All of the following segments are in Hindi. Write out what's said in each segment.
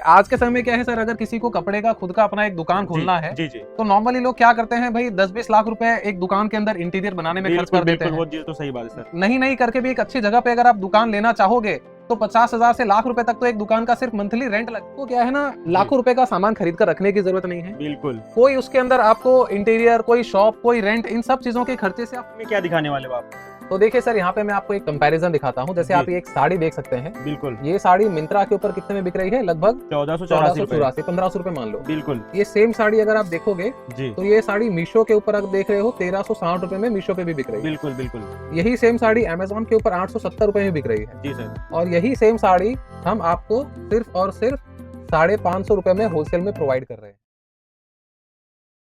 आज के समय में क्या है सर, अगर किसी को कपड़े का खुद का अपना एक दुकान खोलना है जी जी तो नॉर्मली लोग क्या करते हैं भाई, 10-20 लाख रुपए एक दुकान के अंदर इंटीरियर बनाने में खर्च कर देते हैं। वो चीज तो सही बात है सर। नहीं करके भी एक अच्छी जगह पे अगर आप दुकान लेना चाहोगे तो 50,000 से लाख रुपए तक तो एक दुकान का सिर्फ मंथली रेंट लगता है। तो क्या है ना, लाखों रुपए का सामान खरीद कर रखने की जरूरत नहीं है। बिल्कुल। कोई उसके अंदर आपको इंटीरियर, कोई शॉप, कोई रेंट, इन सब चीजों के खर्चे से आप क्या दिखाने वाले हो आप? तो देखिए सर, यहाँ पे मैं आपको एक कंपैरिजन दिखाता हूँ। जैसे जी। आप ये एक साड़ी देख सकते हैं। बिल्कुल। ये साड़ी मिंत्रा के ऊपर कितने में बिक रही है? लगभग 1484 1500 रुपए मान लो। बिल्कुल। ये सेम साड़ी अगर आप देखोगे जी तो ये साड़ी मीशो के ऊपर आप देख रहे हो 1360 रुपए में मीशो पे भी बिक रही है। बिल्कुल बिल्कुल। यही सेम साड़ी अमेजोन के ऊपर 870 रुपए में बिक रही है। जी सर। और यही सेम साड़ी हम आपको सिर्फ और सिर्फ 550 रुपए में होलसेल में प्रोवाइड कर रहे हैं।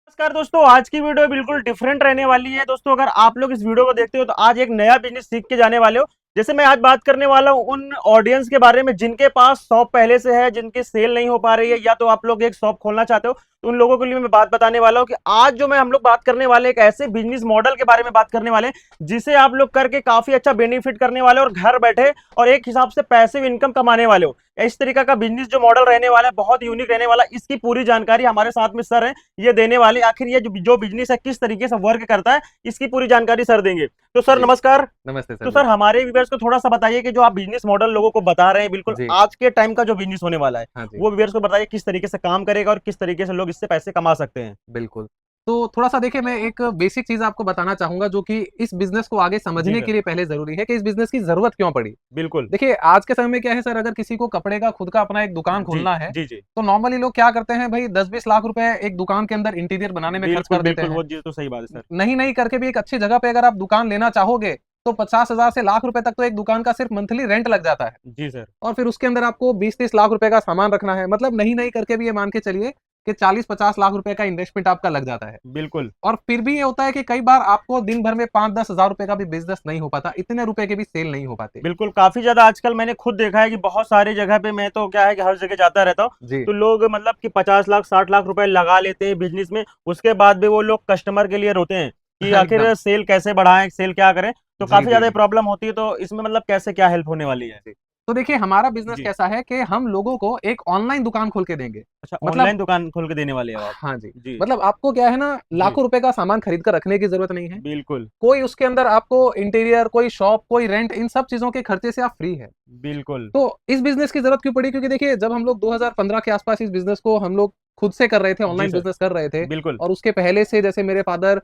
नमस्कार दोस्तों, आज की वीडियो बिल्कुल डिफरेंट रहने वाली है। दोस्तों अगर आप लोग इस वीडियो को देखते हो तो आज एक नया बिजनेस सीख के जाने वाले हो। जैसे मैं आज बात करने वाला हूं उन ऑडियंस के बारे में जिनके पास शॉप पहले से है, जिनकी सेल नहीं हो पा रही है, या तो आप लोग एक शॉप खोलना चाहते हो, तो उन लोगों के लिए मैं बात बताने वाला हूं कि आज जो हम लोग बात करने वाले एक ऐसे बिजनेस मॉडल के बारे में बात करने वाले हैं जिसे आप लोग करके काफी अच्छा बेनिफिट करने वाले और घर बैठे और एक हिसाब से पैसिव इनकम कमाने वाले हो। इस तरीका का बिजनेस जो मॉडल रहने वाला है बहुत यूनिक रहने वाला। इसकी पूरी जानकारी हमारे साथ में सर है ये देने वाले। आखिर ये जो बिजनेस है किस तरीके से वर्क करता है, इसकी पूरी जानकारी सर देंगे। तो सर नमस्कार। नमस्ते सर। तो सर हमारे व्यूअर्स को थोड़ा सा बताइए कि जो आप बिजनेस मॉडल लोगों को बता रहे हैं बिल्कुल जी। आज के टाइम का जो बिजनेस होने वाला है, हाँ जी। वो व्यूअर्स को बताइए किस तरीके से काम करेगा और किस तरीके से लोग इससे पैसे कमा सकते हैं। बिल्कुल। तो थोड़ा सा देखिए, मैं एक बेसिक चीज आपको बताना चाहूंगा जो कि इस बिजनेस को आगे समझने सर। के लिए पहले जरूरी है कि इस बिजनेस की जरूरत क्यों पड़ी। बिल्कुल। देखिए आज के समय में क्या है सर, अगर किसी को कपड़े का खुद का अपना एक दुकान खोलना है जी जी तो नॉर्मली लोग क्या करते हैं भाई, 10-20 लाख रुपए एक दुकान के अंदर इंटीरियर बनाने में खर्च कर देते हैं। वो चीज तो सही बात है सर। नहीं करके भी एक अच्छी जगह पे अगर आप दुकान लेना चाहोगे तो 50,000 से लाख रुपए तक तो एक दुकान का सिर्फ मंथली रेंट लग जाता है। जी सर। और फिर उसके अंदर आपको 20-30 लाख रुपए का सामान रखना है। मतलब नहीं करके भी ये मान के चलिए कि 40-50 लाख रुपए का इन्वेस्टमेंट आपका लग जाता है। बिल्कुल। और फिर भी ये होता है कि कई बार आपको दिन भर में 5-10 हजार रुपए का भी बिजनेस नहीं हो पाता, इतने रुपए के भी सेल नहीं हो पाते। बिल्कुल, काफी ज्यादा आजकल मैंने खुद देखा है कि बहुत सारी जगह पे, मैं तो क्या है कि हर जगह जाता रहता हूँ, जी। तो लोग मतलब कि 50 लाख 60 लाख रुपए लगा लेते हैं बिजनेस में। उसके बाद भी वो लोग कस्टमर के लिए रोते हैं कि आखिर एकदम। सेल कैसे बढ़ाएं, सेल क्या करें। तो जी, काफी जी, ज्यादा जी। प्रॉब्लम होती है। तो इसमें मतलब कैसे क्या हेल्प होने वाली है? तो देखिए हमारा बिजनेस जी। कैसा है कि हम लोगों को एक ऑनलाइन दुकान खोल के देंगे। अच्छा, मतलब ऑनलाइन दुकान खोल के देने वाले हो आप? हाँ जी। जी मतलब आपको क्या है ना, जी लाखों रुपए का सामान खरीद कर रखने की जरूरत नहीं है। बिल्कुल कोई उसके अंदर आपको इंटीरियर, कोई शॉप, कोई रेंट, इन सब चीजों के खर्चे से आप फ्री है। बिल्कुल। तो इस बिजनेस की जरूरत क्यों पड़ी? क्योंकि देखिए जब हम लोग 2015 के आसपास इस बिजनेस को हम लोग खुद से कर रहे थे, जी ऑनलाइन सर। बिजनेस कर रहे थे। बिल्कुल। और उसके पहले से जैसे मेरे फादर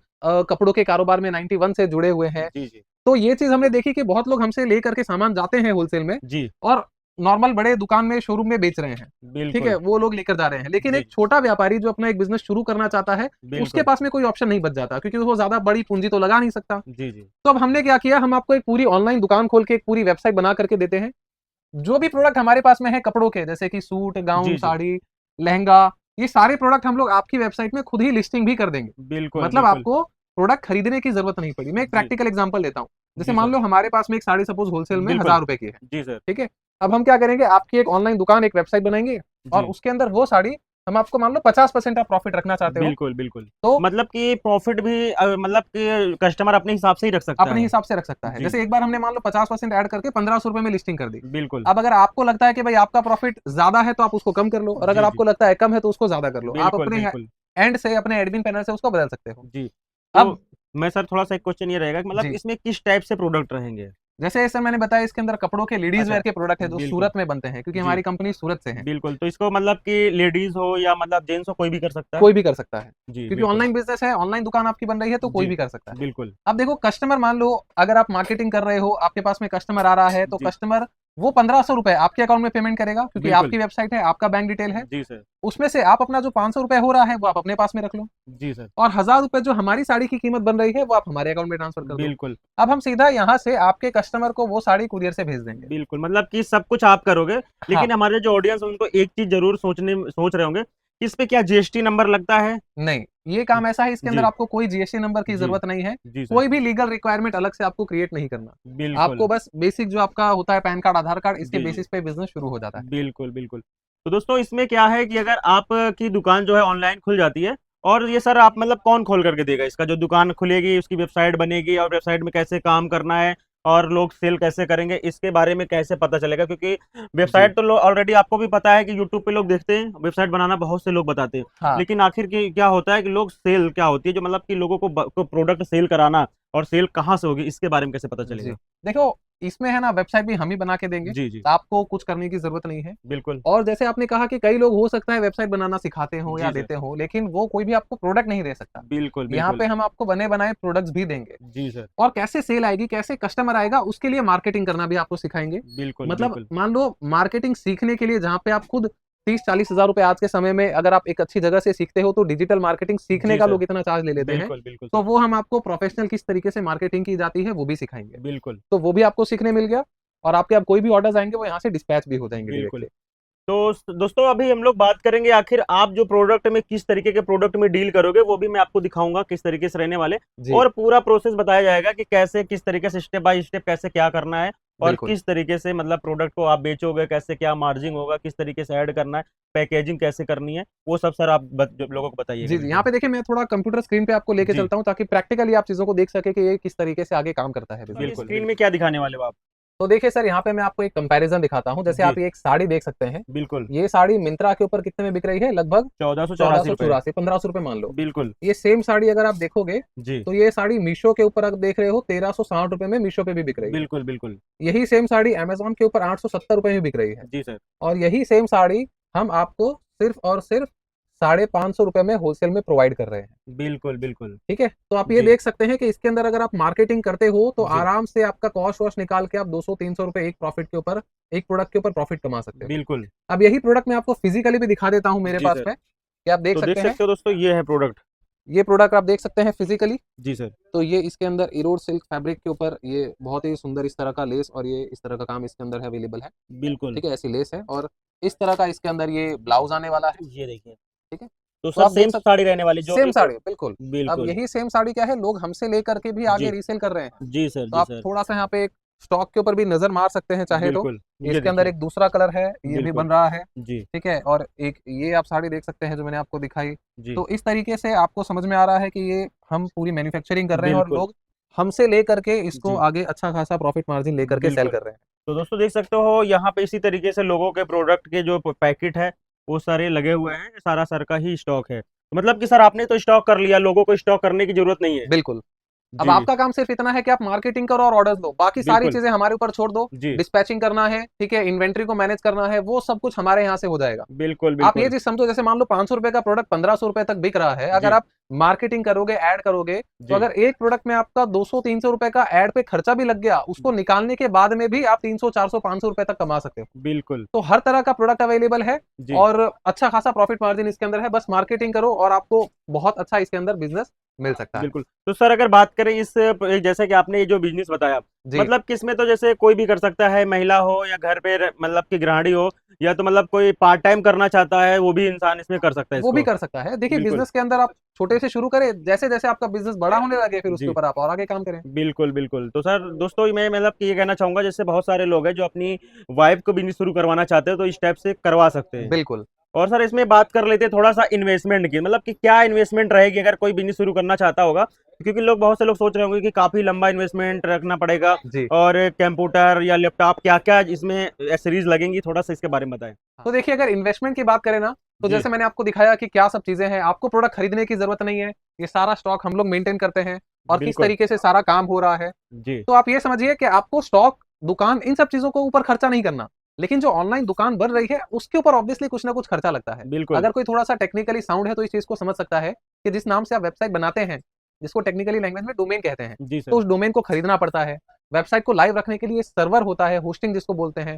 कपड़ों के कारोबार में 91 से जुड़े हुए हैं। जी जी तो ये चीज हमने देखी कि बहुत लोग हमसे लेकर के सामान जाते हैं होलसेल में जी और नॉर्मल बड़े दुकान में, शोरूम में बेच रहे हैं। ठीक है, बिल्कुल। वो लोग लेकर जा रहे हैं। लेकिन जी एक छोटा व्यापारी जो अपना एक बिजनेस शुरू करना चाहता है, उसके बिल्कुल। पास में कोई ऑप्शन नहीं बच जाता क्योंकि वो ज्यादा बड़ी पूंजी तो लगा नहीं सकता। जी जी तो अब हमने क्या किया, हम आपको एक पूरी ऑनलाइन दुकान खोल के एक पूरी वेबसाइट बना करके देते हैं। जो भी प्रोडक्ट हमारे पास में है कपड़ों के, जैसे कि सूट, गाउन, जी जी साड़ी, लहंगा, ये सारे प्रोडक्ट हम लोग आपकी वेबसाइट में खुद ही लिस्टिंग भी कर देंगे। बिल्कुल मतलब बिल्कुल। आपको प्रोडक्ट खरीदने की जरूरत नहीं पड़ी। मैं एक जी प्रैक्टिकल एग्जांपल लेता हूँ। जैसे जी मान सर। लो हमारे पास में एक साड़ी सपोज होलसेल में बिल्कुल। 1000 रुपए की है। जी सर। ठीक है, अब हम क्या करेंगे, आपकी एक ऑनलाइन दुकान, एक वेबसाइट बनाएंगे और जी उसके अंदर वो साड़ी हम आपको, मान लो 50% आप प्रॉफिट रखना चाहते हो बिल्कुल बिल्कुल। तो मतलब कि प्रॉफिट भी मतलब कि कस्टमर अपने हिसाब से ही रख सकता अपने है। हिसाब से रख सकता है। जी जैसे एक बार हमने मान लो 50% ऐड करके 1500 रुपए में लिस्टिंग कर दी। बिल्कुल। अब अगर आपको लगता है कि भाई आपका प्रॉफिट ज्यादा है तो आप उसको कम कर लो, और अगर जी जी आपको लगता है कम है तो उसको ज्यादा कर लो। आप बिल्कुल अपने बिल्कुल। एंड से, अपने एडमिन पैनल से उसको बदल सकते हो। जी। तो अब मैं सर थोड़ा सा एक क्वेश्चन ये रहेगा कि मतलब जी, इसमें किस टाइप से प्रोडक्ट रहेंगे? जैसे सर मैंने बताया, इसके अंदर कपड़ों के लेडीज अच्छा। वेयर के प्रोडक्ट है जो बिल्कुल। सूरत में बनते हैं, क्योंकि जी हमारी कंपनी सूरत से है। बिल्कुल। तो इसको मतलब कि लेडीज हो या मतलब जेंट्स हो, कोई भी कर सकता है? कोई भी कर सकता है जी क्योंकि बिल्कुल। ऑनलाइन बिजनेस है, ऑनलाइन दुकान आपकी बन रही है तो कोई जी भी कर सकता है। बिल्कुल। अब देखो कस्टमर, मान लो अगर आप मार्केटिंग कर रहे हो, आपके पास में कस्टमर आ रहा है तो जी कस्टमर वो 1500 रुपए आपके अकाउंट में पेमेंट करेगा क्योंकि बिल्कुल। आपकी वेबसाइट है, आपका बैंक डिटेल है। जी सर। उसमें से आप अपना जो 500 रुपए हो रहा है वो आप अपने पास में रख लो, जी सर। और 1000 रुपए जो हमारी साड़ी की कीमत बन रही है वो आप हमारे अकाउंट में ट्रांसफर कर दो। बिल्कुल अब हम सीधा यहाँ से आपके कस्टमर को वो साड़ी कुरियर से भेज देंगे। बिल्कुल। मतलब कि सब कुछ आप करोगे, हाँ। लेकिन हमारे जो ऑडियंस उनको एक चीज जरूर सोच रहे होंगे कि इस पे क्या जीएसटी नंबर लगता है? नहीं, ये काम ऐसा है, इसके अंदर जी आपको कोई जीएसटी नंबर की जी जरूरत नहीं है। जी सर। कोई भी लीगल रिक्वायरमेंट अलग से आपको क्रिएट नहीं करना। बिल्कुल। आपको बस बेसिक जो आपका होता है पैन कार्ड, आधार कार्ड, इसके जी जी बेसिस पे बिजनेस शुरू हो जाता है। बिल्कुल बिल्कुल। तो दोस्तों इसमें क्या है कि अगर आपकी दुकान जो है ऑनलाइन खुल जाती है, और ये सर आप मतलब कौन खोल करके देगा? इसका जो दुकान खुलेगी उसकी वेबसाइट बनेगी, और वेबसाइट में कैसे काम करना है, और लोग सेल कैसे करेंगे, इसके बारे में कैसे पता चलेगा, क्योंकि वेबसाइट तो ऑलरेडी आपको भी पता है कि यूट्यूब पे लोग देखते हैं, वेबसाइट बनाना बहुत से लोग बताते हैं, हाँ लेकिन आखिर की क्या होता है कि लोग सेल क्या होती है, जो मतलब कि लोगों को प्रोडक्ट सेल कराना और सेल कहाँ से होगी, इसके बारे में कैसे पता जी, चलेगा? देखो इसमें है ना, वेबसाइट भी हम ही बना के देंगे, जी जी, तो आपको कुछ करने की जरूरत नहीं है। बिल्कुल। और जैसे आपने कहा कि कई लोग हो सकता है वेबसाइट बनाना सिखाते हो या जी सर, देते हो, लेकिन वो कोई भी आपको प्रोडक्ट नहीं दे सकता। बिल्कुल यहाँ बिल्कुल। पे हम आपको बने बनाए प्रोडक्ट्स भी देंगे, जी सर, और कैसे सेल आएगी, कैसे कस्टमर आएगा, उसके लिए मार्केटिंग करना भी आपको सिखाएंगे। बिल्कुल मतलब बिल्कुल। मान लो मार्केटिंग सीखने के लिए जहाँ पे आप खुद 30-40 हजार रुपए आज के समय में अगर आप एक अच्छी जगह से सीखते हो, तो डिजिटल मार्केटिंग सीखने जी का सर, लोग इतना चार्ज ले लेते हैं, बिल्कुल बिल्कुल तो सर, वो हम आपको प्रोफेशनल किस तरीके से मार्केटिंग की जाती है वो भी सिखाएंगे। बिल्कुल तो वो भी आपको सीखने मिल गया, और आपके अब कोई भी ऑर्डर्स आएंगे वो यहाँ से डिस्पैच भी हो जाएंगे बिल्कुल। डायरेक्टली। तो दोस्तों अभी हम लोग बात करेंगे आखिर आप जो प्रोडक्ट में किस तरीके के प्रोडक्ट में डील करोगे, वो भी मैं आपको दिखाऊंगा किस तरीके से रहने वाले, जी और पूरा प्रोसेस बताया जाएगा कि कैसे किस तरीके से स्टेप बाय स्टेप कैसे क्या करना है, और बिल्कुल। किस तरीके से मतलब प्रोडक्ट को आप बेचोगे, कैसे क्या मार्जिन होगा, किस तरीके से ऐड करना है, पैकेजिंग कैसे करनी है, वो सब सर आप जो लोगों को बताइएगा जी जी, यहाँ बिल्कुल। पे देखिए मैं थोड़ा कंप्यूटर स्क्रीन पे आपको लेके जी, चलता हूँ, ताकि प्रैक्टिकली आप चीजों को देख सके कि ये किस तरीके से आगे काम करता है तो बिजनेस। अभी बिल्कुल स्क्रीन बिल्कुल। में क्या दिखाने वाले हो आप? तो देखिए सर, यहाँ पे मैं आपको एक कंपैरिजन दिखाता हूँ। जैसे जी, आप ये एक साड़ी देख सकते हैं, बिल्कुल। ये साड़ी मिंत्रा के ऊपर कितने में बिक रही है, लगभग 1484 रुपए। 1484, 1500 रुपए मान लो। बिल्कुल। ये सेम साड़ी अगर आप देखोगे, जी, तो ये साड़ी मीशो के ऊपर आप देख रहे हो 1360 रुपए में, मीशो पे भी बिक रही है। बिल्कुल बिल्कुल। यही सेम साड़ी अमेजोन के ऊपर 870 रुपए में बिक रही है। जी सर, और यही सेम साड़ी हम आपको सिर्फ और सिर्फ 550 रुपए में होलसेल में प्रोवाइड कर रहे हैं। बिल्कुल बिल्कुल। ठीक है, तो आप ये जी देख सकते हैं कि इसके अंदर अगर आप मार्केटिंग करते हो, तो जी, आराम से आपका कॉस्ट वॉस्ट निकाल के आप 200-300 रुपए एक प्रॉफिट के ऊपर, एक प्रोडक्ट के ऊपर प्रॉफिट कमा सकते हो। बिल्कुल। अब यही प्रोडक्ट मैं आपको फिजिकली भी दिखा देता हूँ मेरे जी पास सर, में, कि आप देख तो देख सकते हैं। सकते हो दोस्तों, ये है प्रोडक्ट। ये प्रोडक्ट आप देख सकते हैं फिजिकली। जी सर, तो ये इसके अंदर इरोड सिल्क फैब्रिक के ऊपर ये बहुत ही सुंदर इस तरह का लेस और ये इस तरह का काम इसके अंदर है, अवेलेबल है। बिल्कुल। ठीक है, ऐसी लेस है, और इस तरह का इसके अंदर ये ब्लाउज आने वाला है। ये देखिए, ठीक है, तो तो सर आप देख सेम सकते साड़ी रहने वाली जो सेम भी साड़ी बिल्कुल। अब बिल्कुल। यही सेम साड़ी क्या है, लोग हमसे लेकर के भी आगे जी, रीसेल कर रहे हैं। जी सर, तो जी आप सर, थोड़ा सा यहाँ पे एक स्टॉक के ऊपर भी नजर मार सकते हैं चाहे तो। बिल्कुल। ये इसके अंदर देखिए, एक दूसरा कलर है, ये भी बिल्कुल। बन रहा है। जी, ठीक है, और एक ये आप साड़ी देख सकते हैं जो मैंने आपको दिखाई। जी, तो इस तरीके से आपको समझ में आ रहा है कि ये हम पूरी मैन्युफैक्चरिंग कर रहे हैं, और बिल्कुल। लोग हमसे लेकर के इसको जी, आगे अच्छा खासा प्रॉफिट मार्जिन लेकर के सेल बिल्कुल। कर रहे हैं। तो दोस्तों देख सकते हो यहाँ पे इसी तरीके से लोगों के प्रोडक्ट के जो पैकेट है वो सारे लगे हुए हैं, सारा सर का ही स्टॉक है, तो मतलब कि सर आपने तो स्टॉक कर लिया, लोगों को स्टॉक करने की जरूरत नहीं है। बिल्कुल। अब जी, आपका काम सिर्फ इतना है कि आप मार्केटिंग करो और ऑर्डर्स दो, बाकी सारी बिल्कुल। चीजें हमारे ऊपर छोड़ दो। जी, डिस्पैचिंग करना है, ठीक है, इन्वेंट्री को मैनेज करना है, वो सब कुछ हमारे यहाँ से हो जाएगा। बिल्कुल आप ये बिल्कुल। चीज समझो, जैसे मान लो 500 रुपए का प्रोडक्ट 1500 रुपए तक बिक रहा है, अगर जी, आप मार्केटिंग करोगे, ऐड करोगे, तो जी, अगर एक प्रोडक्ट में आपका 200-300 रुपए का ऐड पे खर्चा भी लग गया, उसको निकालने के बाद में भी आप 300-400-500 रुपए तक कमा सकते हो। बिल्कुल। तो हर तरह का प्रोडक्ट अवेलेबल है, जी, और अच्छा खासा प्रॉफिट मार्जिन इसके अंदर है। बस मार्केटिंग करो और आपको बहुत अच्छा इसके अंदर बिजनेस मिल सकता है। बिल्कुल। तो सर अगर बात करें इस जैसे कि आपने ये जो बिजनेस बताया, जी, मतलब कि इसमें तो जैसे कोई भी कर सकता है, महिला हो या घर पे मतलब कि गृहिणी हो, या तो मतलब कोई पार्ट टाइम करना चाहता है वो भी इंसान इसमें कर सकता है वो भी इसको। कर सकता है। देखिए, बिल्कुल। बिजनेस के अंदर आप छोटे से शुरू करें, जैसे जैसे आपका बिजनेस बड़ा होने लगे, फिर उसके जी, ऊपर आप और आगे काम करें। बिल्कुल बिल्कुल। तो सर दोस्तों मैं मतलब कि ये कहना चाहूंगा, जैसे बहुत सारे लोग हैं जो अपनी वाइफ को बिजनेस शुरू करवाना चाहते हैं, तो इस टाइप से करवा सकते हैं। बिल्कुल। और सर इसमें बात कर लेते हैं थोड़ा सा इन्वेस्टमेंट की, मतलब कि क्या इन्वेस्टमेंट रहेगी अगर कोई बिजनेस शुरू करना चाहता होगा, क्योंकि लोग बहुत से लोग सोच रहे होंगे कि काफी लंबा इन्वेस्टमेंट रखना पड़ेगा, जी, और कंप्यूटर या लैपटॉप क्या क्या इसमें एसेसरीज लगेंगी, थोड़ा सा इसके बारे में बताएं। तो देखिए, अगर इन्वेस्टमेंट की बात करें ना, तो जी, जैसे मैंने आपको दिखाया कि क्या सब चीजें हैं, आपको प्रोडक्ट खरीदने की जरूरत नहीं है। ये सारा स्टॉक हम लोग मेंटेन करते हैं, और किस बिल्कुल। तरीके से सारा काम हो रहा है। जी, तो आप ये समझिए कि आपको स्टॉक, दुकान, इन सब चीजों को ऊपर खर्चा नहीं करना। लेकिन जो ऑनलाइन दुकान बन रही है, उसके ऊपर ऑब्वियसली कुछ ना कुछ खर्चा लगता है। बिल्कुल। अगर कोई थोड़ा सा टेक्निकली साउंड है, तो इस चीज को समझ सकता है कि जिस नाम से आप वेबसाइट बनाते हैं, जिसको टेक्निकली लैंग्वेज में डोमेन कहते हैं, जी तो सर, उस डोमेन को खरीदना पड़ता है। वेबसाइट को लाइव रखने के लिए सर्वर होता है, होस्टिंग जिसको बोलते हैं,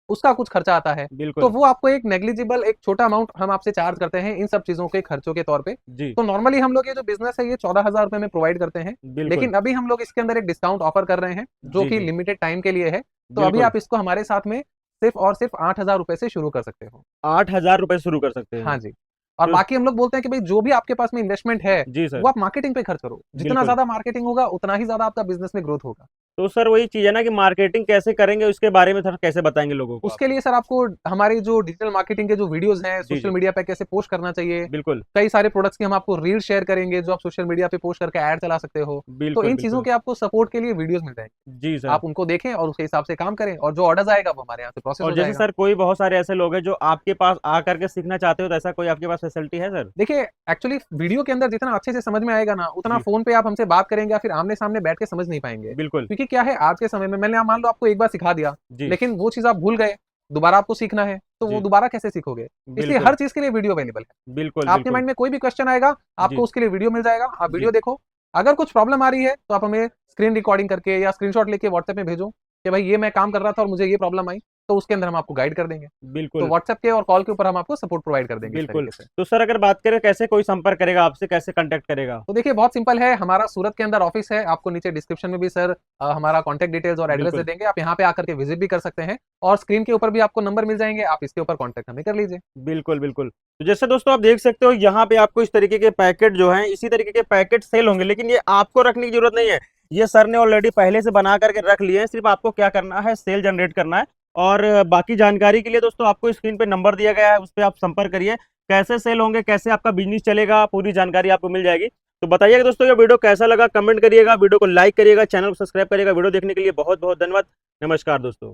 उसका कुछ खर्चा आता है। तो बिल्कुल। वो आपको एक नेग्लिजिबल, एक छोटा अमाउंट हम आपसे चार्ज करते हैं इन सब चीजों के खर्चों के तौर पे। जी, तो नॉर्मली हम लोग ये जो बिजनेस है, ये 14,000 रुपए में प्रोवाइड करते हैं। बिल्कुल। लेकिन अभी हम लोग इसके अंदर एक डिस्काउंट ऑफर कर रहे हैं, जो जी, कि जी, लिमिटेड टाइम के लिए है। तो अभी बिल्कुल। आप इसको हमारे साथ में सिर्फ और सिर्फ 8,000 रुपए से शुरू कर सकते हो। 8,000 रुपए शुरू कर सकते हैं। हाँ जी। और तो बाकी हम लोग बोलते हैं कि भाई, जो भी आपके पास में इन्वेस्टमेंट है, जी सर, वो आप मार्केटिंग पे खर्च करो। जितना बिल्कुल। ज्यादा मार्केटिंग होगा, उतना ही ज्यादा आपका बिजनेस में ग्रोथ होगा। तो सर वही चीज है ना कि मार्केटिंग कैसे करेंगे उसके बारे में थोड़ा कैसे बताएंगे लोगों को आप? उसके लिए सर आपको हमारी जो डिजिटल मार्केटिंग के जो वीडियोस हैं, जी सोशल जी मीडिया पे कैसे पोस्ट करना चाहिए, बिल्कुल कई सारे प्रोडक्ट्स की हम आपको रील शेयर करेंगे जो आप सोशल मीडिया पे पोस्ट करके ऐड चला सकते हो। तो बिल्कुल इन चीजों बिल्कुल। के आपको सपोर्ट के लिए वीडियोस मिल जाएंगे, जी सर। आप उनको देखें और उसके हिसाब से काम करें, और जो ऑर्डर्स आएगा वो हमारे यहाँ से प्रोसेस और हो जैसे जाएगा। सर कोई बहुत सारे ऐसे लोग हैं जो आपके पास आकर के सीखना चाहते हो, तो ऐसा कोई आपके पास फैसिलिटी है सर? देखिए, एक्चुअली वीडियो के अंदर जितना अच्छे से समझ में आएगा ना, उतना जी फोन पे आप हमसे बात करेंगे या फिर आमने सामने बैठ के समझ नहीं पाएंगे। बिल्कुल। क्योंकि क्या है, आज के समय में मैंने मान लो आपको एक बार सिखा दिया, जी लेकिन वो चीज आप भूल गए, दोबारा आपको सीखना है, तो वो जी दोबारा कैसे सीखोगे? इसलिए बिल्कुल हर चीज के लिए वीडियो अवेलेबल है। बिल्कुल आपके बिल्कुल। माइंड में कोई भी क्वेश्चन आएगा, आपको जी उसके लिए वीडियो मिल जाएगा, आप वीडियो जी देखो। अगर कुछ प्रॉब्लम आ रही है तो आप हमें स्क्रीन रिकॉर्डिंग करके या स्क्रीनशॉट लेके व्हाट्सएप में भेजो कि भाई ये मैं काम कर रहा था और मुझे ये प्रॉब्लम आई, तो उसके अंदर हम आपको गाइड कर देंगे। तो बिल्कुल व्हाट्सएप के और कॉल के ऊपर हम आपको सपोर्ट प्रोवाइड कर देंगे इस बिल्कुल। तरीके से। तो सर अगर बात करें कैसे कोई संपर्क करेगा आपसे, कैसे कांटेक्ट करेगा? तो देखिए, बहुत सिंपल है, हमारा सूरत के अंदर ऑफिस है, आपको नीचे डिस्क्रिप्शन में भी सर हमारा कॉन्टैक्ट डिटेल्स और एड्रेस दे बिल्कुल देंगे, आप यहाँ पे आकर के विजिट भी कर सकते हैं, और स्क्रीन के ऊपर भी आपको नंबर मिल जाएंगे, आप इसके ऊपर कॉन्टैक्ट हमें कर लीजिए। बिल्कुल बिल्कुल। तो जैसे दोस्तों आप देख सकते हो यहाँ पे आपको इस तरीके के पैकेट जो हैं, इसी तरीके के पैकेट सेल होंगे, लेकिन ये आपको रखने की जरूरत नहीं है। ये सर ने ऑलरेडी पहले से बना करके रख लिए हैं, सिर्फ आपको क्या करना है, सेल जनरेट करना है। और बाकी जानकारी के लिए दोस्तों आपको स्क्रीन पे नंबर दिया गया है, उस पर आप संपर्क करिए। कैसे सेल होंगे, कैसे आपका बिजनेस चलेगा, पूरी जानकारी आपको मिल जाएगी। तो बताइएगा दोस्तों ये वीडियो कैसा लगा, कमेंट करिएगा, वीडियो को लाइक करिएगा, चैनल को सब्सक्राइब करिएगा। वीडियो देखने के लिए बहुत बहुत धन्यवाद। नमस्कार दोस्तों।